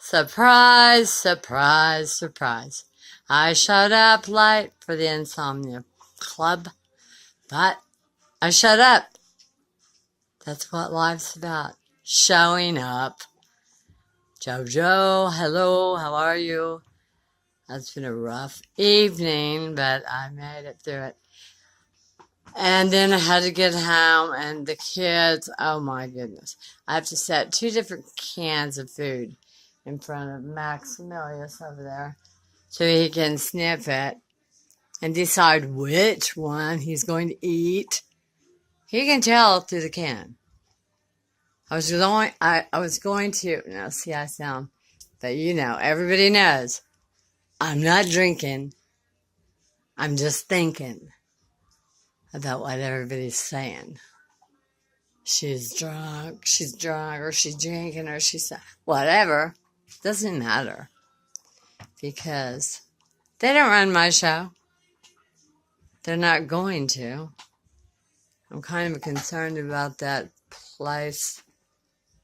Surprise, surprise, surprise. I showed up late for the Insomnia Club, but I showed up. That's what life's about. Showing up. Jojo, hello, how are you? It's been a rough evening, but I made it through it. And then I had to get home, and the kids, oh my goodness. I have to set 2 different cans of food in front of Maximilius over there so he can sniff it and decide which one he's going to eat. He can tell through the can. I was going to, now see I sound, but everybody knows, I'm not drinking, I'm just thinking about what everybody's saying. She's drunk, or she's drinking, or she's, whatever, doesn't matter, because they don't run my show. They're not going to. I'm kind of concerned about that place.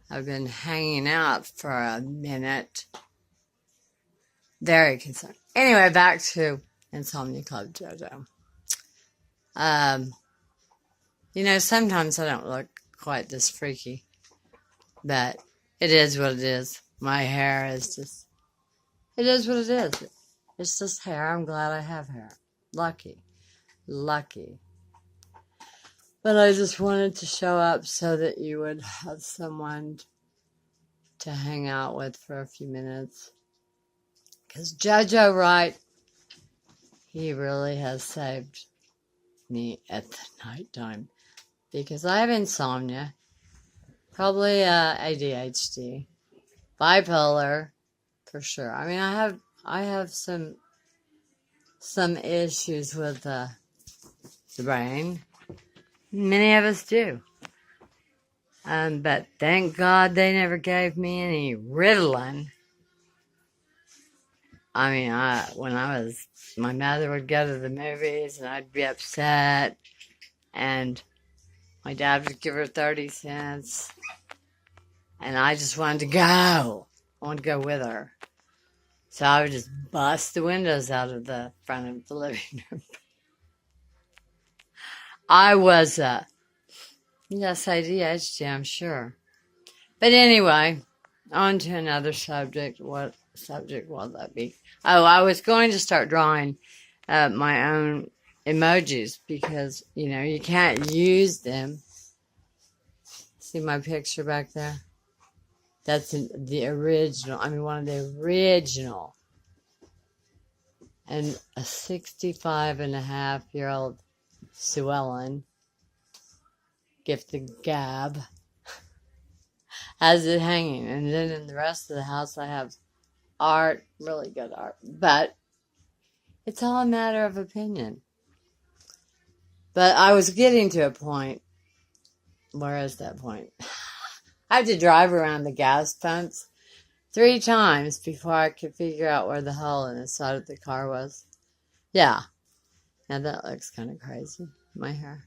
I've been hanging out for a minute. Very concerned. Anyway, back to Insomnia Club, Jojo. Sometimes I don't look quite this freaky, but it is what it is. My hair is just, it is what it is. It's just hair. I'm glad I have hair. Lucky. But I just wanted to show up so that you would have someone to hang out with for a few minutes. Because Jojo Wright, he really has saved me at the nighttime. Because I have insomnia, probably ADHD, bipolar, for sure. I mean, I have some issues with the brain. Many of us do. But thank God they never gave me any Ritalin. I mean, my mother would go to the movies and I'd be upset. And my dad would give her 30 cents. And I just wanted to go. I wanted to go with her. So I would just bust the windows out of the front of the living room. I was, yes, ADHD, I'm sure. But anyway, on to another subject. What subject will that be? Oh, I was going to start drawing my own emojis because, you can't use them. See my picture back there? That's the original. I mean, one of the original. And a 65-and-a-half-year-old Sue Ellen, gift the gab, has it hanging. And then in the rest of the house, I have art, really good art. But it's all a matter of opinion. But I was getting to a point. Where is that point? I had to drive around the gas pumps 3 times before I could figure out where the hole in the side of the car was. Yeah. Now that looks kind of crazy, my hair.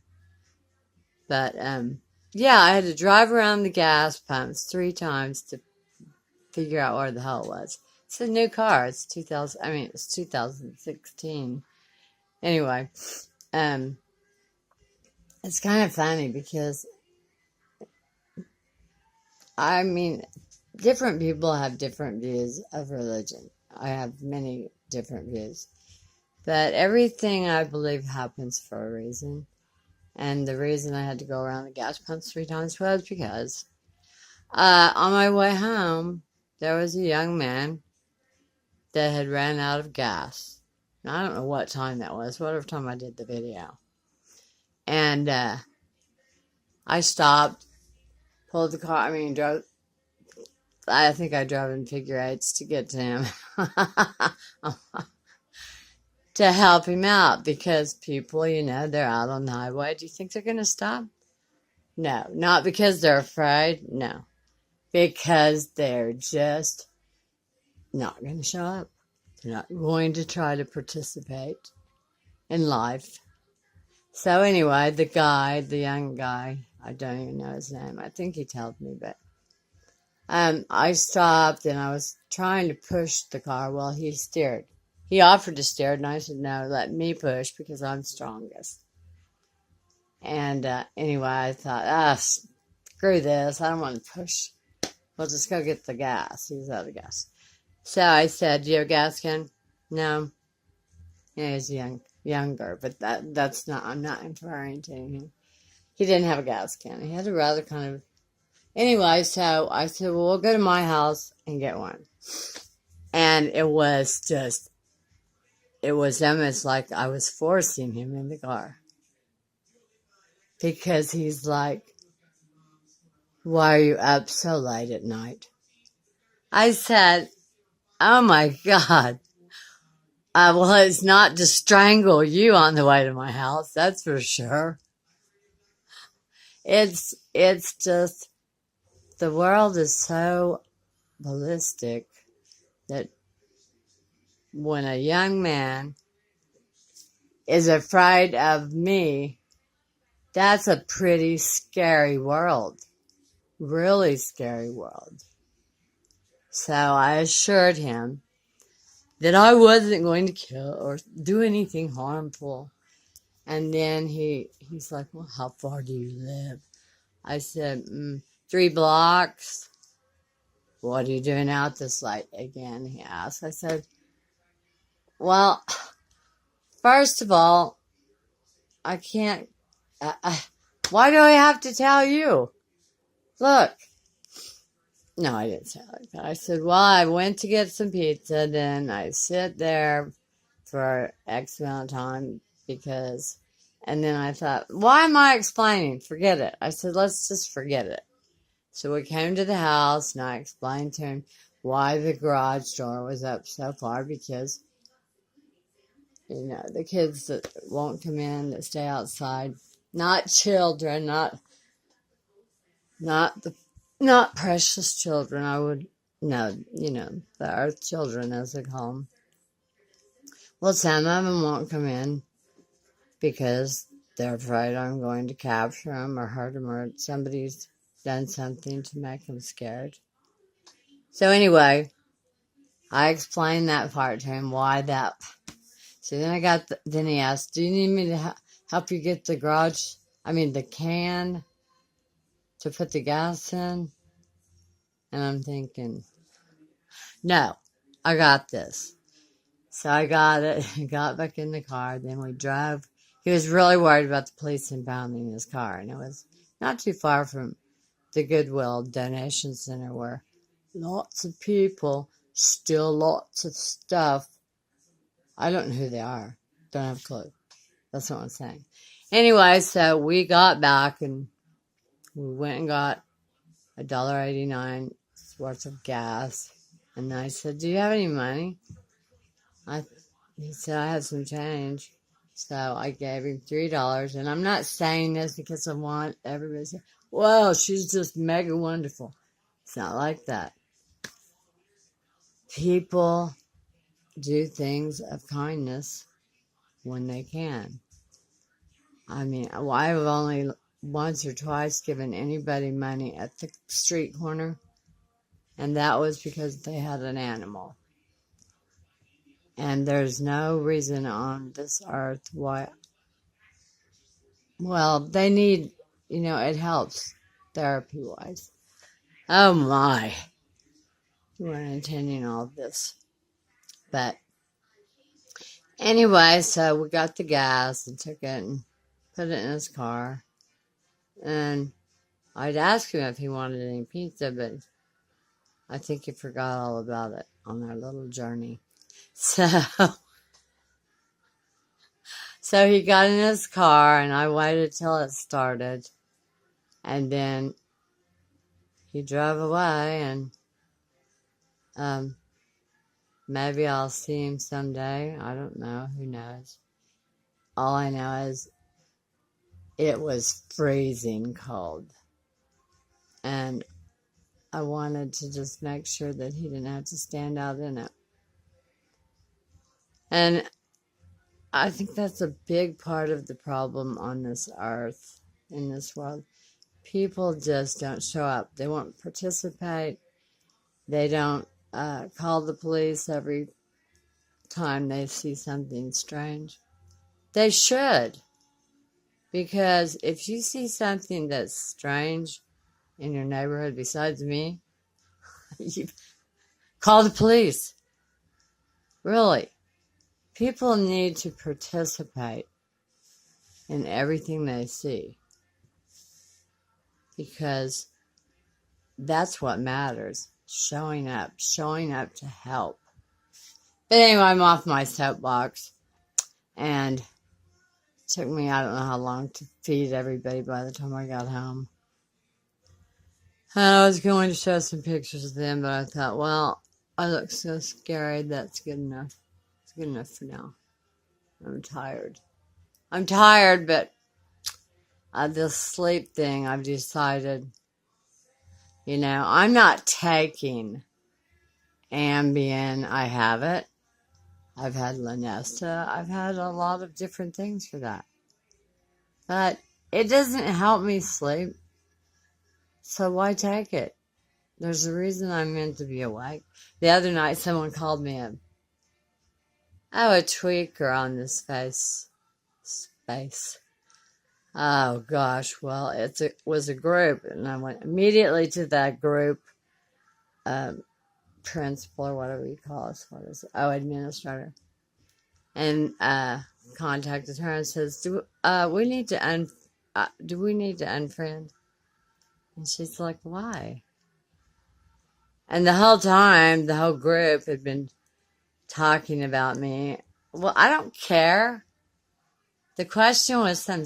But, yeah, I had to drive around the gas pumps 3 times to figure out where the hole was. It's a new car. It's 2016. Anyway, it's kind of funny because, different people have different views of religion. I have many different views. But everything I believe happens for a reason. And the reason I had to go around the gas pumps 3 times was because on my way home, there was a young man that had ran out of gas. Now, I don't know what time that was, whatever time I did the video. And I stopped, pulled the car, drove. I think I drove in figure 8s to get to him. To help him out because people, they're out on the highway. Do you think they're going to stop? No, not because they're afraid. No, because they're just not going to show up. They're not going to try to participate in life. So anyway, the young guy, I don't even know his name. I think he told me, but I stopped and I was trying to push the car while he steered. He offered to steer, and I said, no, let me push because I'm strongest. And anyway, I thought, screw this. I don't want to push. We'll just go get the gas. He's out of gas. So I said, do you have a gas can? No. Yeah, he's younger, but that's not, I'm not referring to him. He didn't have a gas can. He had a rather kind of, anyway, so I said, well, we'll go to my house and get one. And it was almost like I was forcing him in the car. Because he's like, why are you up so late at night? I said, oh my God. Well, it's not to strangle you on the way to my house, that's for sure. It's just, the world is so ballistic that when a young man is afraid of me, that's a pretty scary world. Really scary world. So I assured him that I wasn't going to kill or do anything harmful. And then he's like, well, how far do you live? I said, 3 blocks. What are you doing out this late again? He asked. I said, well, first of all, I can't, why do I have to tell you? Look. No, I didn't say it like that. I said, well, I went to get some pizza, then I sit there for X amount of time and then I thought, why am I explaining? Forget it. I said, let's just forget it. So we came to the house, and I explained to him why the garage door was up so far, because, the kids that won't come in, that stay outside, not children, not precious children, the earth children, as they call them. Well, some of them won't come in because they're afraid I'm going to capture them or hurt them, or somebody's done something to make them scared. So anyway, I explained that part to him, why that. So then then he asked, do you need me to help you get the can to put the gas in? And I'm thinking, no, I got this. So I got it, got back in the car, then we drove. He was really worried about the police impounding his car, and it was not too far from the Goodwill donation center where lots of people steal lots of stuff. I don't know who they are. Don't have a clue. That's what I'm saying. Anyway, so we got back and we went and got $1.89 worth of gas. And I said, do you have any money? He said, I have some change. So I gave him $3. And I'm not saying this because I want everybody to say, wow, she's just mega wonderful. It's not like that. People do things of kindness when they can. I've only once or twice given anybody money at the street corner, and that was because they had an animal. And there's no reason on this earth why. Well, they need, it helps therapy-wise. Oh my. You weren't intending all of this. But anyway, so we got the gas and took it and put it in his car. And I'd asked him if he wanted any pizza, but I think he forgot all about it on our little journey. So he got in his car, and I waited till it started. And then he drove away, and maybe I'll see him someday. I don't know. Who knows? All I know is it was freezing cold. And I wanted to just make sure that he didn't have to stand out in it. And I think that's a big part of the problem on this earth, in this world. People just don't show up. They won't participate. They don't call the police every time they see something strange. They should. Because if you see something that's strange in your neighborhood besides me, you call the police. Really. People need to participate in everything they see. Because that's what matters. Showing up to help. But anyway, I'm off my soapbox. And it took me, I don't know how long to feed everybody by the time I got home. And I was going to show some pictures of them, but I thought, well, I look so scary, that's good enough. It's good enough for now. I'm tired. But this sleep thing, I've decided, I'm not taking Ambien. I have it. I've had Lunesta. I've had a lot of different things for that. But it doesn't help me sleep. So why take it? There's a reason I'm meant to be awake. The other night, someone called me a tweaker on this space. Oh, gosh. Well, it was a group, and I went immediately to that group principal, or whatever you call us. What is it? Oh, administrator. And contacted her and says, do we need to unfriend? And she's like, why? And the whole time, the whole group had been talking about me. Well, I don't care. The question was some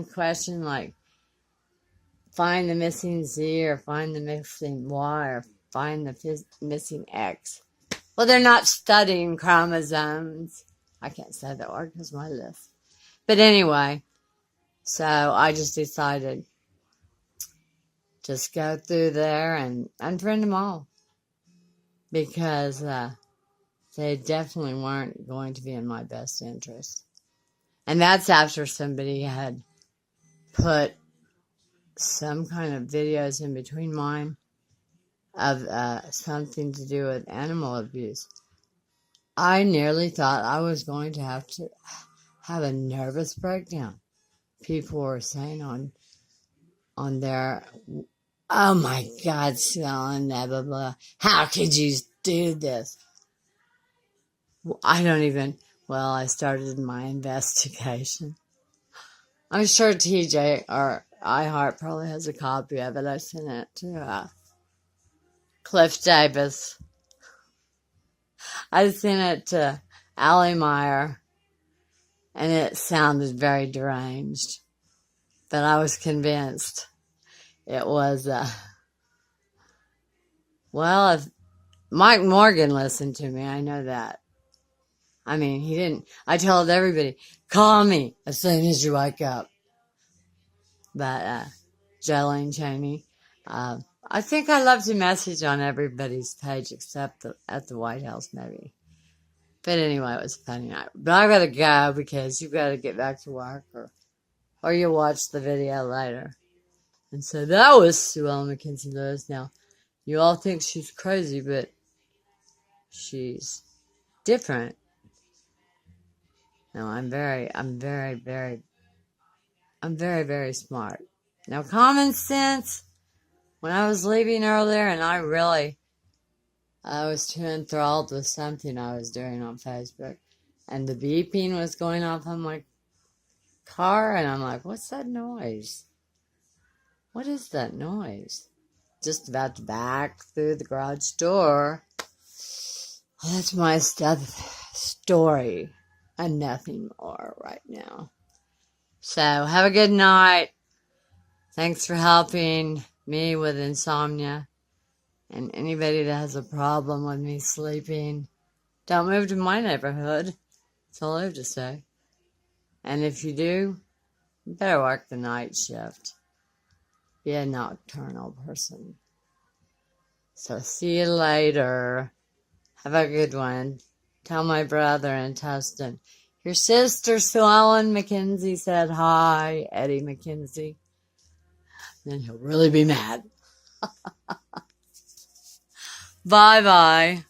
question like, find the missing Z, or find the missing Y, or find the missing X. Well, they're not studying chromosomes. I can't say that word because my list. But anyway, so I just decided just go through there and unfriend them all. Because they definitely weren't going to be in my best interest. And that's after somebody had put some kind of videos in between mine of something to do with animal abuse. I nearly thought I was going to have a nervous breakdown. People were saying on their, oh my God, Suellen, blah, blah, blah. How could you do this? I started my investigation. I'm sure TJ or iHeart probably has a copy of it. I sent it to Cliff Davis. I sent it to Allie Meyer, and it sounded very deranged. But I was convinced it was, if Mike Morgan listened to me, I know that. I mean, he didn't. I told everybody, call me as soon as you wake up. But Jolene Chaney, I think I left a message on everybody's page except at the White House, maybe. But anyway, it was a funny night. But I gotta go because you gotta get back to work, or you'll watch the video later. And so that was Suellen McKenzie Lewis. Now, you all think she's crazy, but she's different. No, I'm very, very smart. Now, common sense, when I was leaving earlier, and I was too enthralled with something I was doing on Facebook, and the beeping was going off on my car, and I'm like, what's that noise? What is that noise? Just about to back through the garage door. Well, that's my story. And nothing more right now. So, have a good night. Thanks for helping me with insomnia. And anybody that has a problem with me sleeping, don't move to my neighborhood. That's all I have to say. And if you do, you better work the night shift. Be a nocturnal person. So, see you later. Have a good one. Tell my brother and Tustin, your sister Suellen McKenzie said hi, Eddie McKenzie. Then he'll really be mad. Bye bye.